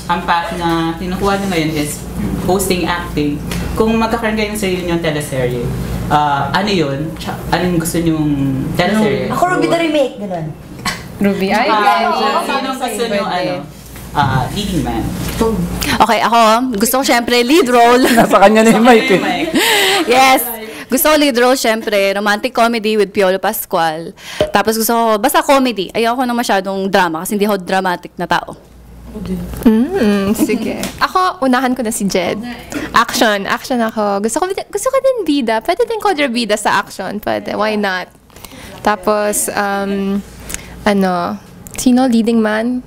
ang path na kinukuha nyo ngayon is hosting, acting. Kung magkakaroon kayo ng sarili nyo teleserye, ano yun? Ano yung gusto nyong teleserye? Ako Ruby the Remake, gano'n. Ruby, ay, sino gusto nyo, leading man? Okay, ako, gusto ko syempre lead role. Nasa kanya na yung mic eh. Yes. Gusto ko lead role, syempre, romantic comedy with Piolo Pascual. Tapos gusto ko, basta comedy. Ayoko na masyadong drama kasi hindi ako dramatic na tao. Sige. Ako, unahan ko na si Jed. Action ako. Gusto ko din bida. Pwede din kontrabida sa action. Pwede, why not? Tapos, sino leading man?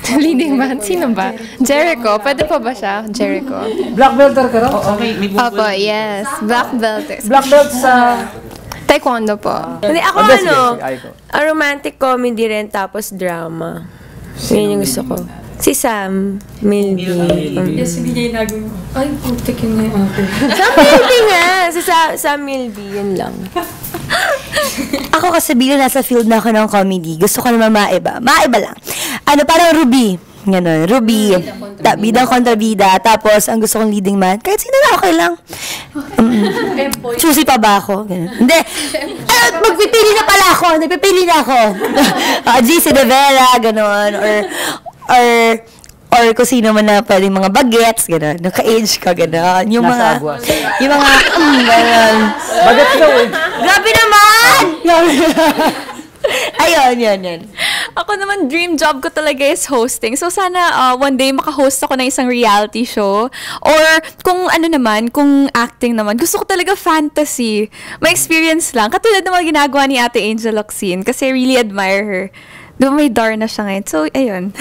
Leading man? Sino ba? Jericho. Pwede pa ba siya? Jericho. Black belter ka raw? Okay, may Opo, yes. Black belt. Black belt sa... Taekwondo po. Hindi, ako Sige, Aiko. a romantic comedy rin, tapos drama. Yun yung gusto ko. Si Sam Milby. Yes, hindi niya inagawa. Ay, putik yun na yung ako. Sam Milby nga! Si Sam Milby, yun lang. Ako kasi bilang nasa field na ako ng comedy, gusto ko naman maiba. Maiba lang. Parang Ruby. Ganon. Ruby. Bidang kontra bida. Tapos, ang gusto kong leading man, kahit sino na okay lang. Susi pa ba ako? Ganon. Hindi. Magpipili na pala ako. Nagpipili na ako. GC De Vera, ganon. Or kung sino man na pwedeng mga bagets, gano'n. Naka-age ka, gano'n. Yung mga, gano'n. Bagets daw eh. Grabe naman! Ayun. Ako naman, dream job ko talaga is hosting. So, sana one day maka-host ako ng isang reality show. Or, kung acting naman, gusto ko talaga fantasy. May experience lang. Katulad ng mga ginagawa ni Ate Angel Locsin. Kasi I really admire her. Diba may dar na siya ngayon? So, ayun.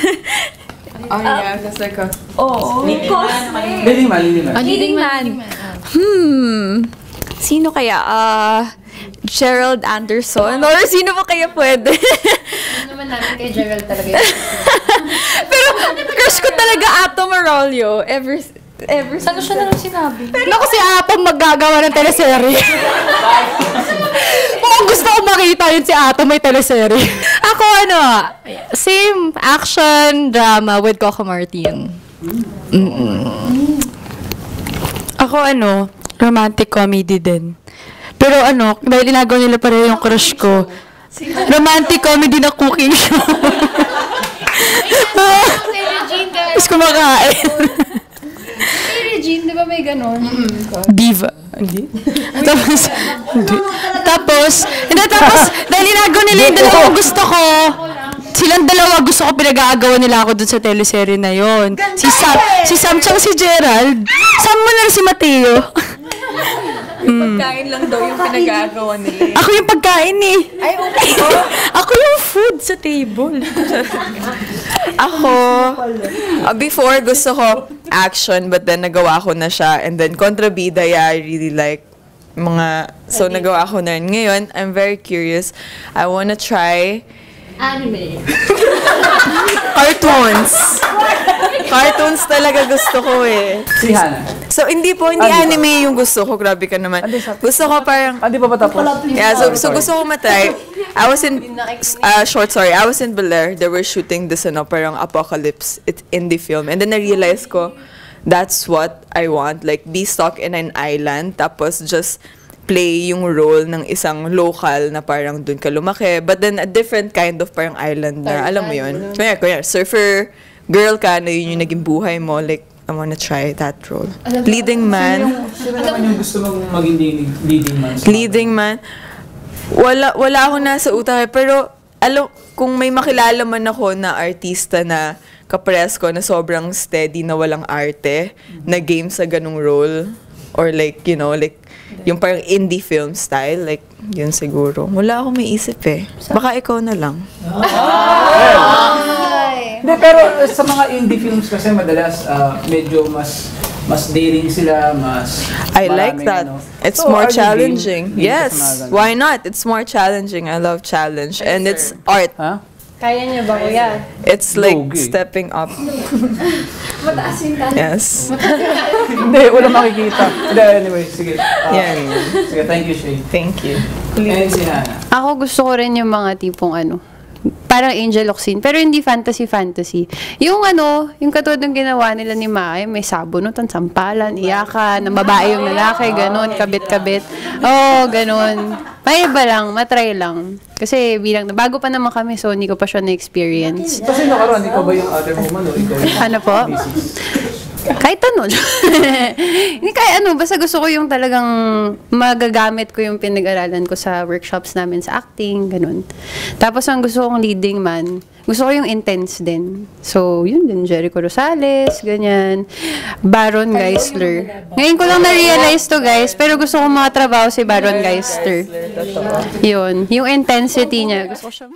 Oh, yeah. That's like a... Leading man. Leading man. Sino kaya? Gerald Anderson? Or sino pa kaya pwede? Ano naman namin kay Gerald talaga yun. Pero, crush ko talaga Ato Marolio. Ever Saan siya na lang sinabi? Naku, si Atom maggagawa ng teleserye. Kung gusto ko makita yun, si Atom may teleserye. Ako same action drama with Coco Martin. Ako romantic comedy din. Pero dahil inagaw nila pareho yung crush ko, romantic comedy na cooking show. Tapos kumakain. Regine, di ba may ganon? Diva. Hindi? Tapos, dahil inagaw nila yung dalawang gusto ko, silang dalawa gusto ko pinag-aagawan nila ako dun sa teleserye na yon. Si Sam tsaka si Gerald. Sam mo na si Mateo. Pagkain lang daw yung pinag-aagawan nila. Ako yung pagkain eh. Ay, okay. Ako yung food sa table. Ako, before gusto ko action, but then nagawa ko na siya. And then kontrabida, yeah, I really like so nagawa ko na rin. Ngayon, I'm very curious. I wanna try Anime. Cartoons talaga gusto ko eh. Si Hana. So, hindi anime yung gusto ko. Grabe ka naman. Gusto ko parang... Hindi pa ba tapos? Yeah, so gusto ko matry. I was in... I was in Bel Air. They were shooting this, parang apocalypse. It's indie film. And then I-realized ko, that's what I want. Like, be stuck in an island. Tapos just play yung role ng isang local na parang dun ka lumaki. But then a different kind of parang island na, alam mo yun. Kaya, surfer girl ka na yun yung naging buhay mo. Like, I wanna try that role. Leading man. Sino naman yung gusto mong maging leading man? Leading man. Wala ako nasa utak pero kung may makilala man ako na artista na kapares ko na sobrang steady na walang arte, na game sa ganung role, or like, yung parang indie film style, like, yun siguro. Wala akong may isip eh. Baka ikaw na lang. Hindi, pero sa mga indie films kasi madalas medyo mas daring sila, mas I like that. It's more challenging. Yes. Why not? It's more challenging. I love challenge. And it's art. Ha? Kaya niya ba, kuya? It's like stepping up. Mataas yung talent. Yes. Hindi, wala makikita. Hindi, anyway, sige. Yan. Sige, thank you, Shay. Thank you. And si Hana. Ako gusto ko rin yung mga tipong parang Angel Locsin, pero hindi fantasy. Yung yung katulad ng ginawa nila ni Mae, may sabunutan, sampalan, iyakan, ng babae yung lalaki, ganun, kabit-kabit. Oo, ganun. May iba lang, matry lang. Kasi bago pa naman kami, so hindi ko pa siya na-experience. Kasi nakaraan, ikaw ba yung other woman o ikaw yung Ano po? Kahit ano. Hindi kahit basta gusto ko yung talagang magagamit ko yung pinag-aralan ko sa workshops namin sa acting, ganun. Tapos ang gusto kong leading man, gusto ko yung intense din. So, yun din, Jericho Rosales, ganyan. Baron Geisler. Ngayon ko lang na-realize to, guys, pero gusto ko makatrabaho si Baron Geisler. Yun, yung intensity niya. Gusto ko siya